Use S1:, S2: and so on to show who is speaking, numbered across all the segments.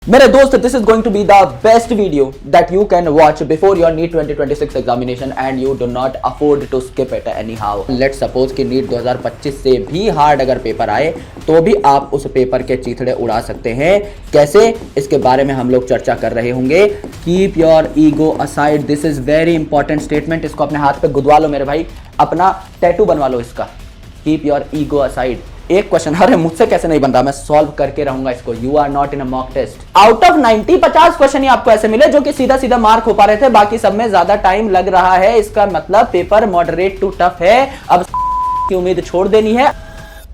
S1: मेरे दोस्त, this is going to be the best video that you can watch before your NEET 2026 examination and you do not afford to skip it anyhow. Let's suppose कि NEET 2025 से भी hard अगर paper आए तो भी आप उस paper के चीथड़े उड़ा सकते हैं। कैसे, इसके बारे में हम लोग चर्चा कर रहे होंगे। Keep your ego aside, this is very important statement. इसको अपने हाथ पे गुदवा लो मेरे भाई, अपना टैटू बनवा लो इसका। Keep your ego aside. एक क्वेश्चन, अरे मुझसे कैसे नहीं बन रहा, मैं सॉल्व करके रहूंगा इसको। You are not in a mock test. Out of 90 50 question ही आपको ऐसे मिले जो कि सीधा सीधा मार्क हो पा रहे थे, बाकी सब में ज्यादा टाइम लग रहा है। इसका मतलब पेपर मॉडरेट टू टफ है। अब की उम्मीद छोड़ देनी है।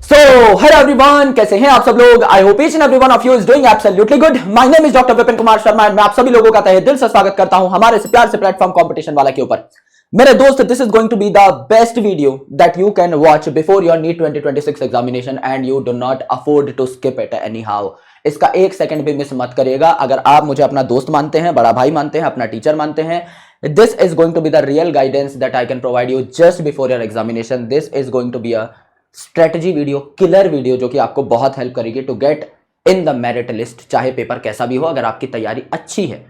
S1: So, hello everyone, कैसे हैं आप सब लोग? I hope each and every one of you is doing absolutely good. My name is Dr. Vipin Kumar Sharma and मैं आप सभी लोगों का तहे दिल से स्वागत करता हूं हमारे इस प्यार से प्लेटफॉर्म कंपटीशन वाला के ऊपर। मेरे दोस्त, this is going to be the best video that you can watch before your NEET 2026 examination and you do not afford to skip it anyhow. इसका एक सेकंड भी मिस मत करिएगा। अगर आप मुझे अपना दोस्त मानते हैं, बड़ा भाई मानते हैं, अपना टीचर मानते हैं, this is going to be the real guidance that I can provide you just before your examination. This is going to be a strategy video, killer video, जो कि आपको बहुत हेल्प करेगी to get in the merit list. चाहे paper कैसा भी हो, अगर आपकी तैयारी अच्छी है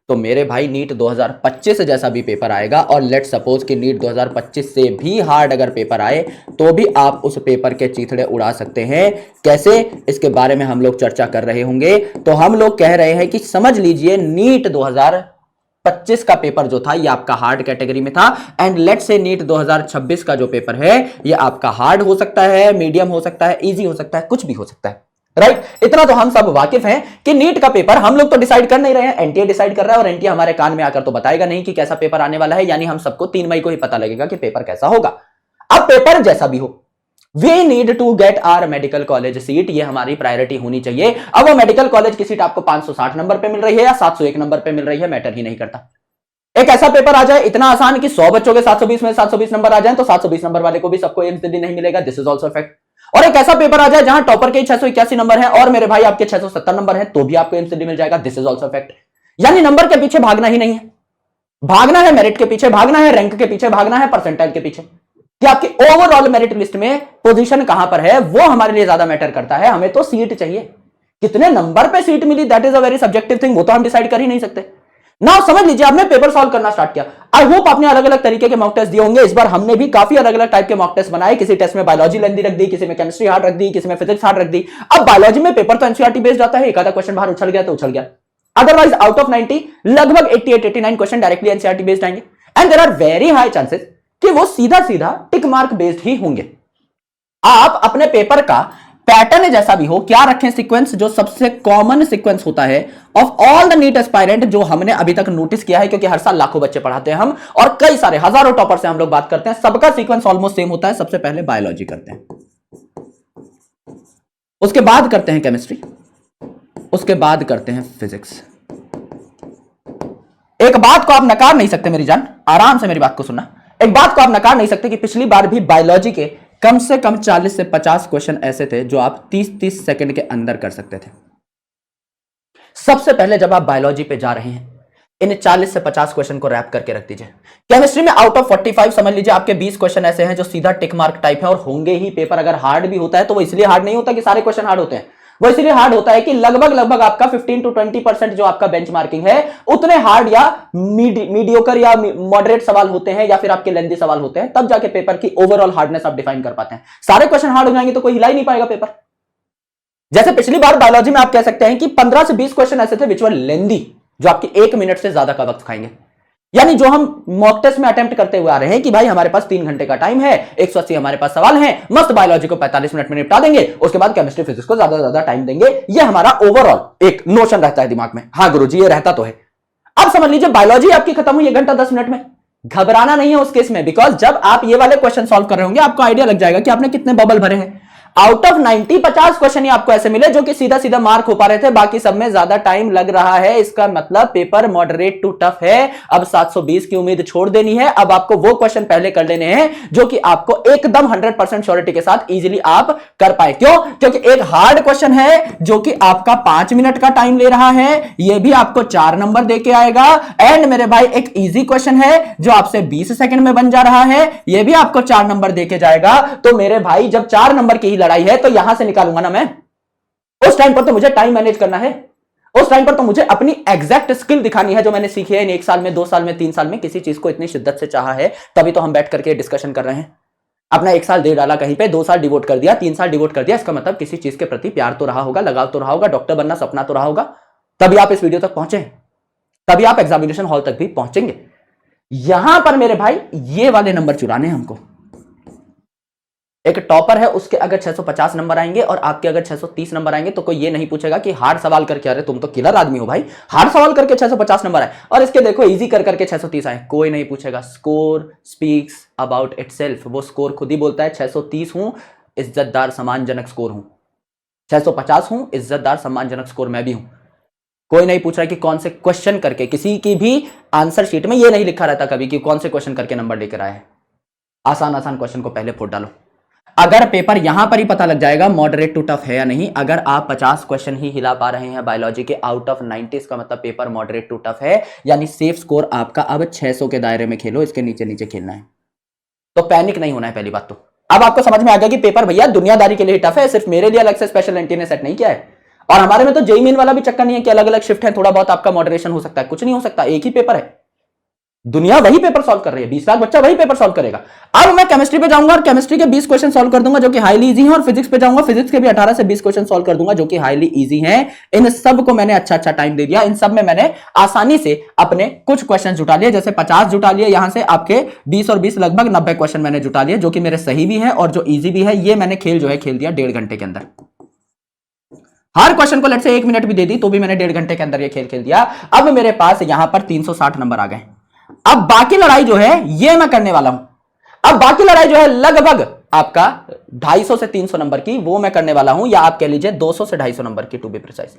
S1: तो मेरे भाई नीट 2025 जैसा भी पेपर आएगा। और लेट सपोज कि नीट 2025 से भी हार्ड अगर पेपर आए तो भी आप उस पेपर के चीथड़े उड़ा सकते हैं। कैसे, इसके बारे में हम लोग चर्चा कर रहे होंगे। तो हम लोग कह रहे हैं कि समझ लीजिए नीट 2025 का पेपर जो था ये आपका हार्ड कैटेगरी में था, एंड लेट्स से नीट 2026 का जो पेपर है ये आपका हार्ड हो सकता है, मीडियम हो सकता है, इजी हो सकता है, कुछ भी हो सकता है। राइट, इतना तो हम सब वाकिफ हैं कि नीट का पेपर हम लोग तो डिसाइड कर नहीं रहे हैं, एनटीए डिसाइड कर रहा है। और एनटीए हमारे कान में आकर तो बताएगा नहीं कि कैसा पेपर आने वाला है, यानी हम सबको 3 मई को ही पता लगेगा कि पेपर कैसा होगा। अब पेपर जैसा भी हो, we need to get our medical college seat, ये हमारी प्रायोरिटी होनी चाहिए। अब वो मेडिकल कॉलेज की सीट आपको 560 नंबर पे मिल रही है या 701 नंबर पे मिल रही है, मैटर ही नहीं करता। एक ऐसा पेपर आ जाए इतना आसान कि 100 बच्चों के 720 में 720 नंबर आ जाए तो 720 नंबर वाले को भी सबको एमसीडी नहीं मिलेगा, दिस इज ऑल्सो फैक्ट। और एक ऐसा पेपर आ जाए जहां टॉपर के 681 नंबर है और मेरे भाई आपके 670 नंबर है तो भी आपको एमसीडी मिल जाएगा, दिस इज ऑल्सो फैक्ट। यानी नंबर के पीछे भागना ही नहीं है, भागना है मेरिट के पीछे, भागना है रैंक के पीछे, भागना है परसेंटाइल के पीछे कि आपकी ओवरऑल मेरिट लिस्ट में पोजीशन कहां पर है, वो हमारे लिए ज्यादा मैटर करता है। हमें तो सीट चाहिए, कितने नंबर पे सीट मिली that is a very subjective thing, वो तो हम डिसाइड कर ही नहीं सकते। नाउ समझ लीजिए आपने पेपर सॉल्व करना स्टार्ट किया। आई होप आपने अलग अलग तरीके के मॉक टेस्ट दिए होंगे। इस बार हमने भी काफी अलग अलग टाइप के मॉक टेस्ट बनाए। किसी टेस्ट में बायोलॉजी लेंदी रख दी, किसी में केमिस्ट्री हार्ड रख दी, किसी में फिजिक्स हार्ड रख दी। अब बायोलॉजी में पेपर तो एनसीईआरटी बेस्ड आता है, एक आधा क्वेश्चन बाहर उछल गया तो उछल गया, अदरवाइज आउट ऑफ 90 लगभग 88-89 क्वेश्चन डायरेक्टली एनसीईआरटी बेस्ड आएंगे, and there are very high chances कि वो सीधा सीधा टिक मार्क बेस्ड ही होंगे। आप अपने पेपर का पैटर्न जैसा भी हो, क्या रखें सीक्वेंस, जो सबसे कॉमन सीक्वेंस होता है of all the NEET aspirant, जो हमने अभी तक नोटिस किया है, क्योंकि हर साल लाखों बच्चे पढ़ाते हैं हम और कई सारे हजारों टॉपर से हम लोग बात करते हैं, सबका सीक्वेंस ऑलमोस्ट सेम होता है। सबसे पहले बायोलॉजी करते हैं, उसके बाद करते हैं केमिस्ट्री, उसके बाद करते हैं फिजिक्स। एक बात को आप नकार नहीं सकते मेरी जान, आराम से मेरी बात को सुनना। एक बात को आप नकार नहीं सकते कि पिछली बार भी बायोलॉजी के कम से कम 40 से 50 क्वेश्चन ऐसे थे जो आप 30-30 सेकंड के अंदर कर सकते थे। सबसे पहले जब आप बायोलॉजी पे जा रहे हैं, इन 40 से 50 क्वेश्चन को रैप करके रख दीजिए। केमिस्ट्री में आउट ऑफ 45 समझ लीजिए आपके 20 क्वेश्चन ऐसे हैं जो सीधा टिक मार्क टाइप है और होंगे ही। पेपर अगर हार्ड भी होता है तो वो इसलिए हार्ड नहीं होता कि सारे क्वेश्चन हार्ड होते हैं, वो इसलिए हार्ड होता है कि लगभग आपका 15 to 20% जो आपका बेंचमार्किंग है उतने हार्ड या मीडियोकर या मॉडरेट सवाल होते हैं, या फिर आपके लेंथी सवाल होते हैं, तब जाके पेपर की ओवरऑल हार्डनेस आप डिफाइन कर पाते हैं। सारे क्वेश्चन हार्ड हो जाएंगे तो कोई हिला ही नहीं पाएगा पेपर। जैसे पिछली बार बायोलॉजी में आप कह सकते हैं कि 15 से 20 क्वेश्चन ऐसे थे विच वर लेंथी, जो आपकी 1 मिनट से ज्यादा का वक्त खाएंगे। यानी जो हम मॉक टेस्ट में अटेम्प्ट करते हुए आ रहे हैं कि भाई हमारे पास 3 घंटे का टाइम है, 180 हमारे पास सवाल हैं, मस्त बायोलॉजी को 45 मिनट में निपटा देंगे, उसके बाद केमिस्ट्री फिजिक्स को ज्यादा ज्यादा टाइम देंगे। ये हमारा ओवरऑल एक नोशन रहता है दिमाग में। हाँ गुरुजी, ये रहता तो है। अब समझ लीजिए बायोलॉजी आपकी खत्म हुई 1 घंटा 10 मिनट में। घबराना नहीं है उस केस में, बिकॉज जब आप ये वाले क्वेश्चन सॉल्व कर रहे होंगे आपको आइडिया लग जाएगा कि आपने कितने बबल भरे हैं। आउट ऑफ 90 50 क्वेश्चन ही आपको ऐसे मिले जो कि सीधा सीधा मार्क हो पा रहे थे, बाकी सब में ज्यादा टाइम लग रहा है। इसका मतलब पेपर मॉडरेट टू टफ है। अब 720 की उम्मीद छोड़ देनी है। अब आपको वो क्वेश्चन पहले कर लेने हैं जो कि आपको एकदम 100% श्योरिटी के साथ इजीली आप कर पाए। क्यों? क्योंकि एक हार्ड क्वेश्चन है जो कि आपका 5 मिनट का टाइम ले रहा है, ये भी आपको 4 नंबर दे के आएगा। एंड मेरे भाई एक इजी क्वेश्चन है जो आपसे 20 सेकंड में बन जा रहा है, ये भी आपको 4 नंबर दे के जाएगा। तो मेरे भाई जब 4 नंबर की ही लड़ाई है तो यहां से निकालूंगा ना मैं, उस टाइम पर तो मुझे टाइम मैनेज करना है। उस टाइम पर तो मुझे अपनी एग्जैक्ट स्किल दिखानी है जो मैंने सीखी है इन 1 साल में, 2 साल में, 3 साल में, किसी चीज को इतनी शिद्दत से चाहा है, तभी तो हम बैठ करके डिस्कशन कर रहे हैं। अपना 1 साल दे डाला कहीं पे, 2 साल डिवोट कर दिया, 3 साल डिवोट कर दिया, इसका मतलब किसी चीज के प्रति प्यार तो रहा होगा, लगाव तो रहा होगा, डॉक्टर बनना सपना तो रहा होगा, तभी आप इस वीडियो तक पहुंचे, तभी आप एग्जामिनेशन हॉल तक भी पहुंचेंगे। यहां पर मेरे भाई ये वाले नंबर चुराने हमको। एक टॉपर है उसके अगर 650 नंबर आएंगे और आपके अगर 630 नंबर आएंगे तो कोई ये नहीं पूछेगा कि हार्ड सवाल करके, अरे तुम तो किलर आदमी हो भाई, हार्ड सवाल करके 650 नंबर आए और इसके देखो इजी कर करके 630 आए, कोई नहीं पूछेगा। स्कोर स्पीक्स अबाउट इटसेल्फ, वो स्कोर खुद ही बोलता है 630 हूं, इज्जतदार सम्मानजनक स्कोर हूं, 650 हूं, इज्जतदार सम्मानजनक स्कोर मैं भी हूं। कोई नहीं पूछ रहा कि कौन से क्वेश्चन करके, किसी की भी आंसर शीट में ये नहीं लिखा रहता कभी कि कौन से क्वेश्चन करके नंबर लेकर आए हैं। आसान आसान क्वेश्चन को पहले फुट डालो। अगर पेपर यहां पर ही पता लग जाएगा मॉडरेट टू टफ है या नहीं, अगर आप 50 क्वेश्चन ही हिला पा रहे हैं बायोलॉजी के आउट ऑफ 90, इसका मतलब पेपर मॉडरेट टू टफ है, यानी सेफ स्कोर आपका अब 600 के दायरे में खेलो, इसके नीचे नीचे खेलना है। तो पैनिक नहीं होना है पहली बात। तो अब आपको समझ में आ गया कि पेपर भैया दुनियादारी के लिए टफ है, सिर्फ मेरे लिए अलग से स्पेशल एंटी ने सेट नहीं किया है। और हमारे में तो जेईई मेन वाला भी चक्कर नहीं है कि अलग अलग शिफ्ट है, थोड़ा बहुत आपका मॉडरेशन हो सकता है, कुछ नहीं हो सकता, एक ही पेपर है, दुनिया वही पेपर सॉल्व कर रही है, 20 लाख बच्चा वही पेपर सॉल्व करेगा। अब मैं केमिस्ट्री पे जाऊंगा और केमिस्ट्री के 20 क्वेश्चन सॉल्व कर दूंगा जो कि हाईली इजी हैं, और फिजिक्स पे जाऊंगा, फिजिक्स के भी 18 से 20 क्वेश्चन सॉल्व कर दूंगा जो कि हाईली इजी हैं। इन सब को मैंने अच्छा अच्छा टाइम दे दिया, इन सब में मैंने आसानी से अपने कुछ क्वेश्चन जुटा लिए, जैसे 50 जुटा लिए, यहां से आपके 20 और 20 लगभग 90 क्वेश्चन मैंने जुटा लिए जो कि मेरे सही भी है और जो ईजी भी है। ये मैंने खेल जो है खेल दिया 1.5 घंटे के अंदर। हर क्वेश्चन को लेट से 1 मिनट भी दे दी तो भी मैंने 1.5 घंटे के अंदर ये खेल खेल दिया। अब मेरे पास यहां पर 360 नंबर आ गए। अब बाकी लड़ाई जो है ये मैं करने वाला हूं। अब बाकी लड़ाई जो है लगभग आपका 250 से 300 नंबर की, वो मैं करने वाला हूं, या आप कह लीजिए 200 से 250 नंबर की टू बी प्रिसाइज,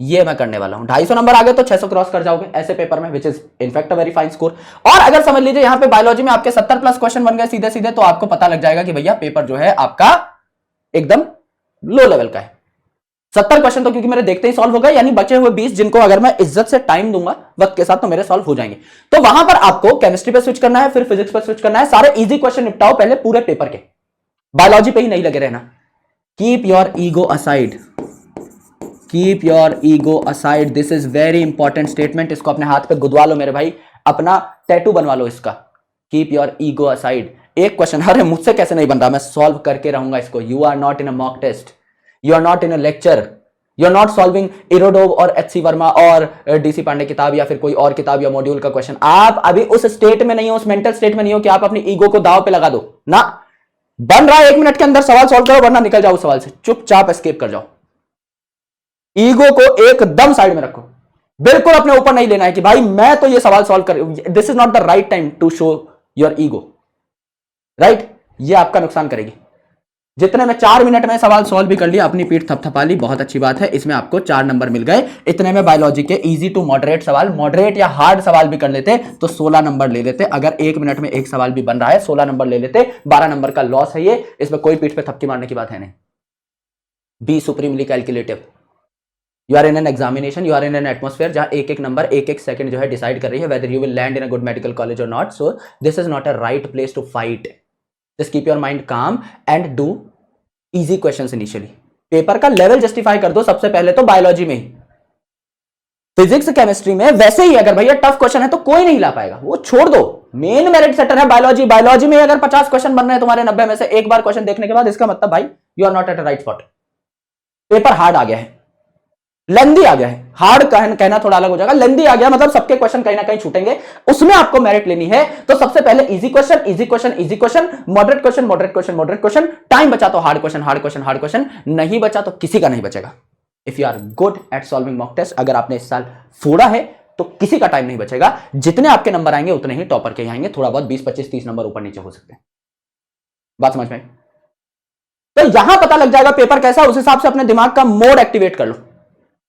S1: ये मैं करने वाला हूं। 250 नंबर आ गए तो 600 क्रॉस कर जाओगे ऐसे पेपर में, which is in fact a very fine score. और अगर समझ लीजिए यहां पे बायोलॉजी में आपके 70 प्लस क्वेश्चन बन गए सीधे सीधे, तो आपको पता लग जाएगा कि भैया पेपर जो है आपका एकदम लो लेवल का है। 70 क्वेश्चन तो क्योंकि मेरे देखते ही सॉल्व हो गए, यानी बचे हुए 20 जिनको अगर मैं इज्जत से टाइम दूंगा वक्त के साथ तो मेरे सॉल्व हो जाएंगे। तो वहां पर आपको केमिस्ट्री पे स्विच करना है, फिर फिजिक्स पे स्विच करना है, सारे इजी क्वेश्चन निपटाओ पहले पूरे पेपर के, बायोलॉजी पे ही नहीं लगे रहना। Keep your ego aside, keep your ego aside, this is very important statement. इसको अपने हाथ पे गुदवा लो मेरे भाई, अपना टैटू बनवा लो इसका, कीप योर ईगो असाइड। एक क्वेश्चन, अरे मुझसे कैसे नहीं बन रहा, मैं सॉल्व करके रहूंगा इसको। You are not in a mock test, you are not in a lecture, you are not solving Irodov और एचसी वर्मा और डीसी पांडे किताब या फिर कोई और किताब या मॉड्यूल का क्वेश्चन। आप अभी उस स्टेट में नहीं हो, उस मेंटल स्टेट में नहीं हो कि आप अपनी ईगो को दांव पे लगा दो ना। बन रहा है 1 मिनट के अंदर सवाल सॉल्व करो, वरना निकल जाओ उस सवाल से, चुपचाप एस्केप कर जाओ। ईगो को एकदम साइड में रखो, बिल्कुल अपने ऊपर नहीं लेना है कि भाई मैं तो ये सवाल सॉल्व कर, this is not the right time to show your ego, right. ये आपका नुकसान करेगी। जितने में 4 मिनट में सवाल सॉल्व भी कर लिया, अपनी पीठ थपथपा ली, बहुत अच्छी बात है, इसमें आपको 4 नंबर मिल गए। इतने में बायोलॉजी के इजी टू मॉडरेट सवाल, मॉडरेट या हार्ड सवाल भी कर लेते तो 16 नंबर ले लेते। अगर 1 मिनट में एक सवाल भी बन रहा है 16 नंबर ले लेते, 12 नंबर का लॉस है ये, इसमें कोई पीठ पे थपकी मारने की बात है नहीं। Be supremely calculative, you are in an examination, you are in an atmosphere जहां एक एक नंबर एक एक सेकंड जो है डिसाइड कर रही है whether you will land in a good medical college और नॉट। So this is not a right place to fight, just keep your mind calm and do easy questions initially. Paper का level justify कर दो सबसे पहले तो biology में ही। Physics chemistry में वैसे ही अगर भैया टफ क्वेश्चन है तो कोई नहीं ला पाएगा, वो छोड़ दो। मेन मेरिट सेटर है बायोलॉजी, बायोलॉजी में अगर 50 क्वेश्चन बन रहे हैं तुम्हारे 90 में से, एक बार क्वेश्चन देखने के बाद इसका मतलब भाई you are not at a right spot. Paper hard आ गया है, लेंदी आ गया है, हार्ड कहना थोड़ा अलग हो जाएगा, लेंदी आ गया मतलब सबके क्वेश्चन कहीं ना कहीं छूटेंगे, उसमें आपको मेरिट लेनी है। तो सबसे पहले easy question, easy question, easy question, moderate question, moderate question, moderate question, time बचा तो hard question, hard question, hard question, नहीं बचा तो किसी का नहीं बचेगा। If you are good at solving mock test, अगर आपने इस साल फोड़ा है तो किसी का टाइम नहीं बचेगा, जितने आपके नंबर आएंगे उतने ही टॉपर के आएंगे, थोड़ा बहुत 20, 25, 30 नंबर ऊपर नीचे हो सकते हैं। बात समझ में? तो यहां पता लग जाएगा पेपर कैसा, उस हिसाब से अपने दिमाग का मोड एक्टिवेट कर लो।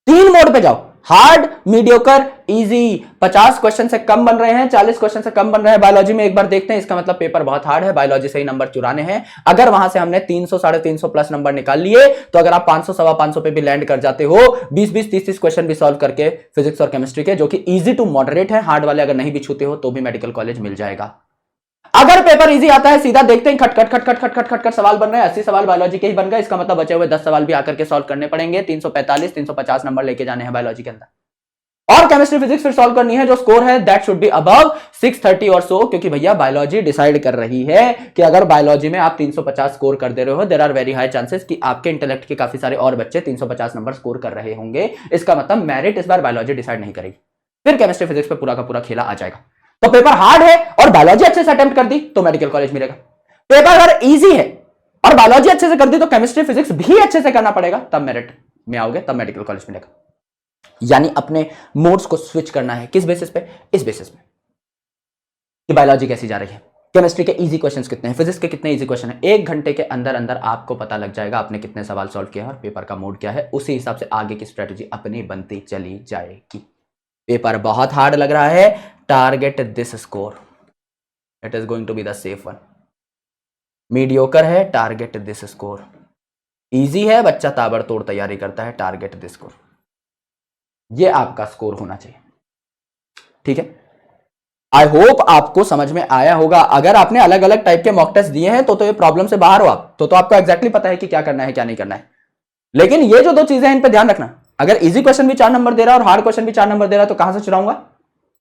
S1: 3 मोड पे जाओ, हार्ड, मीडियोकर, इजी। 50 क्वेश्चन से कम बन रहे हैं, 40 क्वेश्चन से कम बन रहे हैं बायोलॉजी में, एक बार देखते हैं, इसका मतलब पेपर बहुत हार्ड है, बायोलॉजी से ही नंबर चुराने हैं। अगर वहां से हमने 300, 350 प्लस नंबर निकाल लिए तो अगर आप 500, 550 पे भी लैंड कर जाते हो, 20, 20, 30, 30 क्वेश्चन भी सॉल्व करके फिजिक्स और केमिस्ट्री के, जो कि इजी टू मॉडरेट है, हार्ड वाले अगर नहीं भी छूते हो तो भी मेडिकल कॉलेज मिल जाएगा। अगर पेपर इजी आता है, सीधा देखते हैं खट खट खट खट खट खट खट खट सवाल बन रहे हैं, 80 सवाल बायोलॉजी के ही बन गए, इसका मतलब बचे हुए 10 सवाल भी आकर के सॉल्व करने पड़ेंगे। 345 350 नंबर लेके जाने हैं बायोलॉजी के अंदर, और केमिस्ट्री फिजिक्स फिर सॉल्व करनी है। जो स्कोर है दैट शुड बी अबव 630 और सो, क्योंकि भैया बायोलॉजी डिसाइड कर रही है कि अगर बायोलॉजी में आप 350 स्कोर कर दे रहे हो, there are very high chances कि आपके इंटेलेक्ट के काफी सारे और बच्चे 350 नंबर स्कोर कर रहे होंगे। इसका मतलब मेरिट इस बार बायोलॉजी डिसाइड नहीं करेगी, फिर केमिस्ट्री फिजिक्स पे पूरा का पूरा खेला आ जाएगा। तो पेपर हार्ड है और बायोलॉजी अच्छे से अटेम्प्ट कर दी तो मेडिकल कॉलेज मिलेगा। पेपर अगर इजी है और बायोलॉजी अच्छे से कर दी तो केमिस्ट्री फिजिक्स भी अच्छे से करना पड़ेगा, तब मेरिट में आओगे, तब मेडिकल कॉलेज मिलेगा। यानी अपने मोड्स को स्विच करना है। किस बेसिस पे? इस बेसिस पे कि बायोलॉजी कैसी जा रही है, केमिस्ट्री के इजी क्वेश्चंस कितने हैं, फिजिक्स के कितने इजी क्वेश्चन हैं। 1 घंटे के अंदर अंदर आपको पता लग जाएगा आपने कितने सवाल सॉल्व किया है और पेपर का मोड क्या है। उसी हिसाब से आगे की स्ट्रेटेजी अपनी बनती चली जाएगी। पेपर बहुत हार्ड लग रहा है, target this score, it is going to be the safe one. Mediocre है, टारगेट दिस स्कोर। इजी है, बच्चा ताबड़तोड़ तैयारी करता है, टारगेट दिस स्कोर। ये आपका स्कोर होना चाहिए, ठीक है। आई होप आपको समझ में आया होगा। अगर आपने अलग अलग टाइप के मॉक टेस्ट दिए हैं तो ये प्रॉब्लम से बाहर हो आप, तो आपको एग्जैक्टली पता है कि क्या करना है क्या नहीं करना है। लेकिन ये जो 2 चीजें हैं इन पे ध्यान रखना। अगर इजी क्वेश्चन भी 4 नंबर दे रहा है और हार्ड क्वेश्चन भी 4 नंबर दे रहा है तो कहां से चुराऊंगा?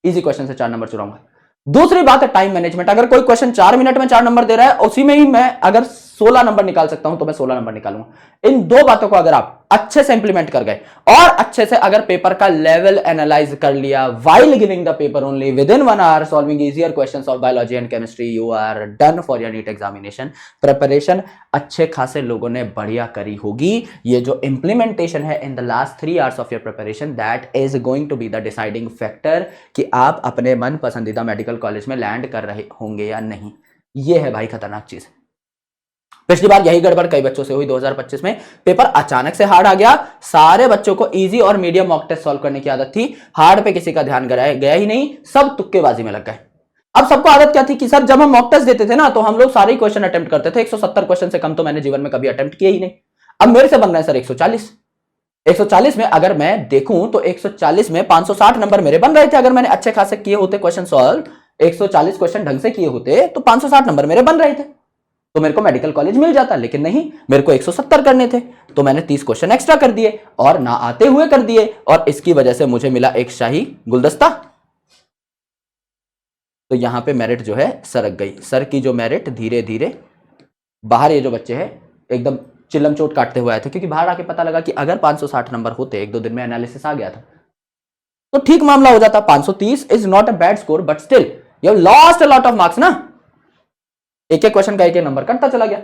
S1: इजी क्वेश्चन से 4 नंबर चुराऊंगा। दूसरी बात है टाइम मैनेजमेंट। अगर कोई क्वेश्चन 4 मिनट में 4 नंबर दे रहा है, उसी में ही मैं अगर 16 नंबर निकाल सकता हूं तो मैं 16 नंबर निकालूंगा। इन 2 बातों को अगर आप अच्छे से इंप्लीमेंट कर गए और अच्छे से अगर पेपर का लेवल एनालाइज कर लिया while giving the paper only within 1 hour solving easier questions of biology and chemistry, you are done for your NEET examination. Preparation अच्छे खासे लोगों ने बढ़िया करी होगी। ये जो इंप्लीमेंटेशन है in the last 3 hours of your preparation, that is going to be the deciding factor कि आप अपने मन पसंदीदा मेडिकल कॉलेज में लैंड कर रहे होंगे या नहीं। ये है भाई खतरनाक चीज। पिछली बार यही गड़बड़ कई बच्चों से हुई। 2025 में पेपर अचानक से हार्ड आ गया, सारे बच्चों को इजी और मीडियम मॉक टेस्ट सॉल्व करने की आदत थी, हार्ड पे किसी का ध्यान गया ही नहीं, सब तुक्केबाजी में लग गए। अब सबको आदत क्या थी कि सर जब हम मॉक टेस्ट देते थे ना तो हम लोग सारे क्वेश्चन अटेम्प्ट करते थे, 170 क्वेश्चन से कम तो मैंने जीवन में कभी अटेम्प्ट किया ही नहीं। अब मेरे से बन रहे हैं सर 140। 140 में अगर मैं देखूं तो 140 में 560 नंबर मेरे बन रहे थे। अगर मैंने अच्छे खासे किए होते क्वेश्चन सॉल्व, 140 क्वेश्चन ढंग से किए होते तो 560 नंबर मेरे बन रहे थे, तो मेरे को मेडिकल कॉलेज मिल जाता। लेकिन नहीं, मेरे को 170 करने थे, तो मैंने 30 क्वेश्चन एक्स्ट्रा कर दिए और ना आते हुए कर दिए, और इसकी वजह से मुझे मिला एक शाही गुलदस्ता। तो यहां पे मेरिट जो है सरक गई। सर की जो मेरिट धीरे धीरे बाहर, ये जो बच्चे हैं एकदम चिल्लम चोट काटते हुए आए थे, क्योंकि बाहर आके पता लगा कि अगर 560 नंबर होते, 1-2 दिन में एनालिसिस आ गया था, तो ठीक मामला हो जाता। 530 is not a bad score, but still you have lost a lot of marks ना। एक एक क्वेश्चन का एक नंबर कटता चला गया।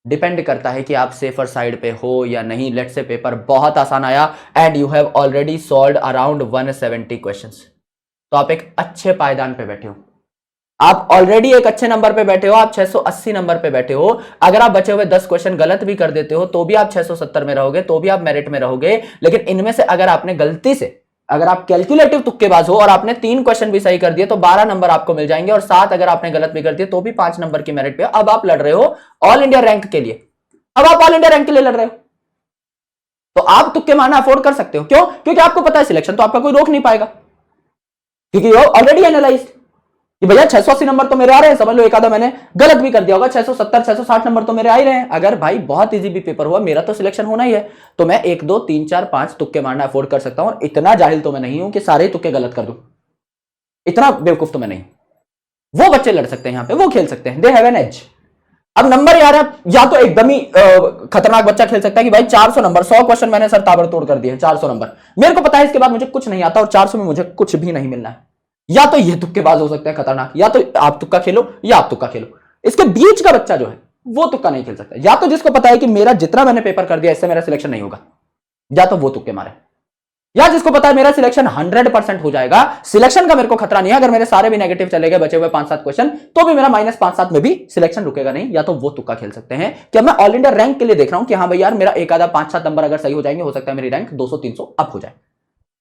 S1: डिपेंड करता है कि आप सेफर साइड पे हो या नहीं। लेट्स से पेपर बहुत आसान आया and you have already solved around 170 questions, तो आप एक अच्छे पायदान पे बैठे हो, आप ऑलरेडी एक अच्छे नंबर पे बैठे हो, आप 680 नंबर पे बैठे हो। अगर आप बचे हुए 10 क्वेश्चन गलत भी कर देते हो तो भी आप 670 में रहोगे, तो भी आप मेरिट में रहोगे। लेकिन इनमें से अगर आपने गलती से, अगर आप कैलकुलेटिव तुक्केबाज हो और आपने 3 क्वेश्चन भी सही कर दिए तो 12 नंबर आपको मिल जाएंगे, और 7 अगर आपने गलत भी कर दिए तो भी 5 नंबर की मेरिट पे। अब आप लड़ रहे हो ऑल इंडिया रैंक के लिए, अब आप ऑल इंडिया रैंक के लिए लड़ रहे हो, तो आप तुक्के मारना अफोर्ड कर सकते हो। क्यों? क्योंकि आपको पता है सिलेक्शन तो आपका कोई रोक नहीं पाएगा, क्योंकि यू ऑलरेडी एनालाइज्ड कि भैया 680 नंबर तो मेरे आ रहे हैं, समझ लो एक आधा मैंने गलत भी कर दिया होगा, 670 660 नंबर तो मेरे आ ही रहे हैं। अगर भाई बहुत इजी भी पेपर हुआ, मेरा तो सिलेक्शन होना ही है, तो मैं 1 2 3 4 5 तुक्के मारना अफोर्ड कर सकता हूं। और इतना जाहिल तो मैं नहीं हूं कि सारे तुक्के गलत कर दूं, इतना बेवकूफ तो मैं नहीं। वो बच्चे लड़ सकते हैं यहां पे, वो खेल सकते हैं, दे हैव एन एज। अब नंबर यार, या तो एकदम ही खतरनाक बच्चा खेल सकता है कि भाई 400 नंबर, 100 क्वेश्चन मैंने सर ताबड़तोड़ कर दिए, 400 नंबर मेरे को पता है इसके बाद मुझे कुछ नहीं आता और 400 में मुझे कुछ भी नहीं मिलना है। या तो ये तुक्केबाज हो सकते हैं खतरनाक, या तो आप तुक्का खेलो या आप तुक्का खेलो। इसके बीच का बच्चा जो है वो तुक्का नहीं खेल सकता। या तो जिसको पता है कि मेरा जितना मैंने पेपर कर दिया इससे मेरा सिलेक्शन नहीं होगा, या तो वो तुक्के मारे, या जिसको पता है मेरा सिलेक्शन 100% हो जाएगा, सिलेक्शन का मेरे को खतरा नहीं है, अगर मेरे सारे भी नेगेटिव चले गए, बचे हुए 5-7 क्वेश्चन, तो भी मेरा -5-7 में भी सिलेक्शन रुकेगा नहीं। या तो वो तुक्का खेल सकते हैं कि मैं ऑल इंडिया रैंक के लिए देख रहा हूं कि हाँ भाई यार मेरा एक आधा 5-7 नंबर अगर सही हो जाएंगे, हो सकता है मेरी रैंक 200-300 अप हो जाए।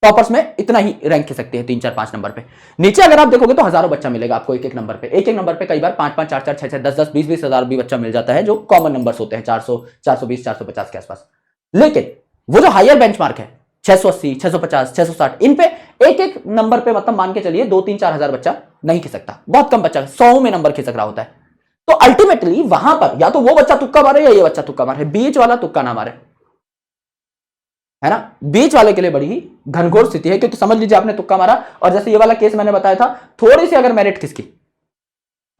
S1: टॉपर्स में इतना ही रैंक खेल सकते हैं 3-4-5 नंबर पे। नीचे अगर आप देखोगे तो हजारों बच्चा मिलेगा आपको एक एक नंबर पे, एक एक नंबर पे कई बार 5-5 4-4 6-6 10-10 20-20 हजार भी बच्चा मिल जाता है, जो कॉमन नंबर्स होते हैं 400 420 450 के आसपास। लेकिन वो जो हायर बेंचमार्क है 680 650 660, इन पे एक एक नंबर पे मतलब मान के चलिए 2-3-4 हजार बच्चा नहीं खिसकता, बहुत कम बच्चा 100 में नंबर खिसक रहा होता है। तो अल्टीमेटली वहां पर या तो वो बच्चा तुक्का मारे या ये बच्चा तुक्का मारे, बीच वाला तुक्का ना मारे, है ना। बीच वाले के लिए बड़ी ही घनघोर स्थिति है, क्योंकि समझ लीजिए आपने तुक्का मारा और जैसे ये वाला केस मैंने बताया था, थोड़ी सी अगर मेरिट खिसकी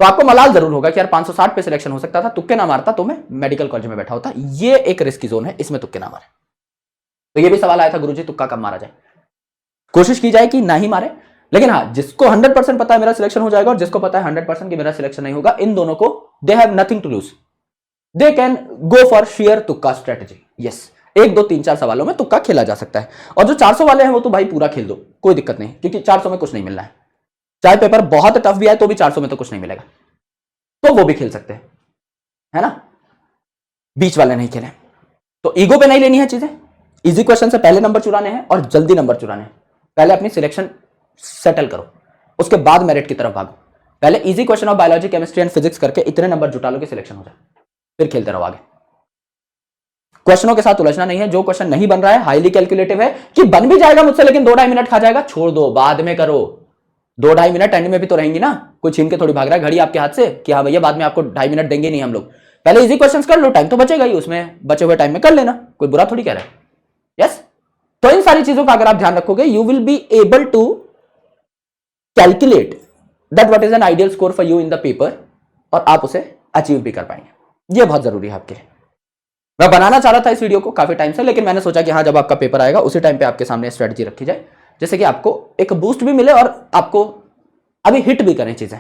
S1: तो आपको मलाल जरूर होगा कि यार 560 पे सिलेक्शन हो सकता था, तुक्के ना मारता तो मैं मेडिकल कॉलेज में बैठा होता। ये एक रिस्की जोन है, इसमें तुक्के ना मारे। तो ये भी सवाल आया था गुरुजी तुक्का कब मारा जाए। कोशिश की जाए कि ना ही मारे, लेकिन हाँ जिसको 100% पता है मेरा सिलेक्शन हो जाएगा और जिसको पता है 100% कि मेरा सिलेक्शन नहीं होगा, इन दोनों को they have nothing to lose, they can go for sheer तुक्का स्ट्रेटेजी। यस, 1 2 3 4 सवालों में तुक्का खेला जा सकता है। और जो 400 वाले हैं वो तो भाई पूरा खेल दो, कोई दिक्कत नहीं, क्योंकि 400 में कुछ नहीं मिलना है। चाहे पेपर बहुत टफ भी आए तो भी 400 में तो कुछ नहीं मिलेगा, तो वो भी खेल सकते हैं, है ना। बीच वाले नहीं खेले तो ईगो पे नहीं लेनी है चीजें। इजी क्वेश्चन से पहले नंबर चुराने हैं और जल्दी नंबर चुराने हैं। पहले अपनी सिलेक्शन सेटल करो, उसके बाद मेरिट की तरफ भागो। पहले easy question of biology, chemistry and physics करके इतने नंबर जुटा लो कि सिलेक्शन हो जाए, फिर खेलते रहो आगे। क्वेश्चनों के साथ उलझना नहीं है। जो क्वेश्चन नहीं बन रहा है, हाईली कैलकुलेटिव है कि बन भी जाएगा मुझसे लेकिन 2-2.5 मिनट खा जाएगा, छोड़ दो, बाद में करो। 2-2.5 मिनट एंड में भी तो रहेंगी ना, कोई छीन के थोड़ी भाग रहा है घड़ी आपके हाथ से कि हाँ भैया बाद में आपको 2.5 मिनट देंगे नहीं हम लोग। पहले इजी क्वेश्चंस कर लो, टाइम तो बचेगा ही, उसमें बचे हुए टाइम में कर लेना, कोई बुरा थोड़ी कह रहा है। यस, तो इन सारी चीजों का अगर आप ध्यान रखोगे, you will be able to calculate that what is an ideal score for you in the paper, और आप उसे अचीव भी कर पाएंगे। ये बहुत जरूरी है आपके लिए। मैं बनाना चाह रहा था इस वीडियो को काफी टाइम से, लेकिन मैंने सोचा कि हाँ जब आपका पेपर आएगा उसी टाइम पे आपके सामने स्ट्रेटजी रखी जाए, जैसे कि आपको एक बूस्ट भी मिले और आपको अभी हिट भी करें चीजें।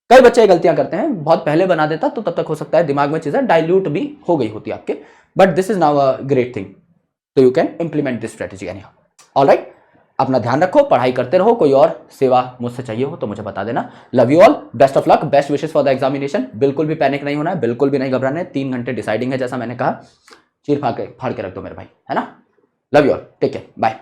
S1: कई बच्चे गलतियां करते हैं, बहुत पहले बना देता तो तब तक हो सकता है दिमाग में चीजें डाइल्यूट भी हो गई होती आपके, but this is now a great thing, तो you can implement this strategy anyhow. Alright, अपना ध्यान रखो, पढ़ाई करते रहो। कोई और सेवा मुझसे चाहिए हो तो मुझे बता देना। Love you all, best of luck, best wishes for the examination. बिल्कुल भी पैनिक नहीं होना है, बिल्कुल भी नहीं घबराना है। 3 घंटे डिसाइडिंग है, जैसा मैंने कहा, चीर फाड़ के रख दो मेरे भाई, है ना। Love you all, take care, bye.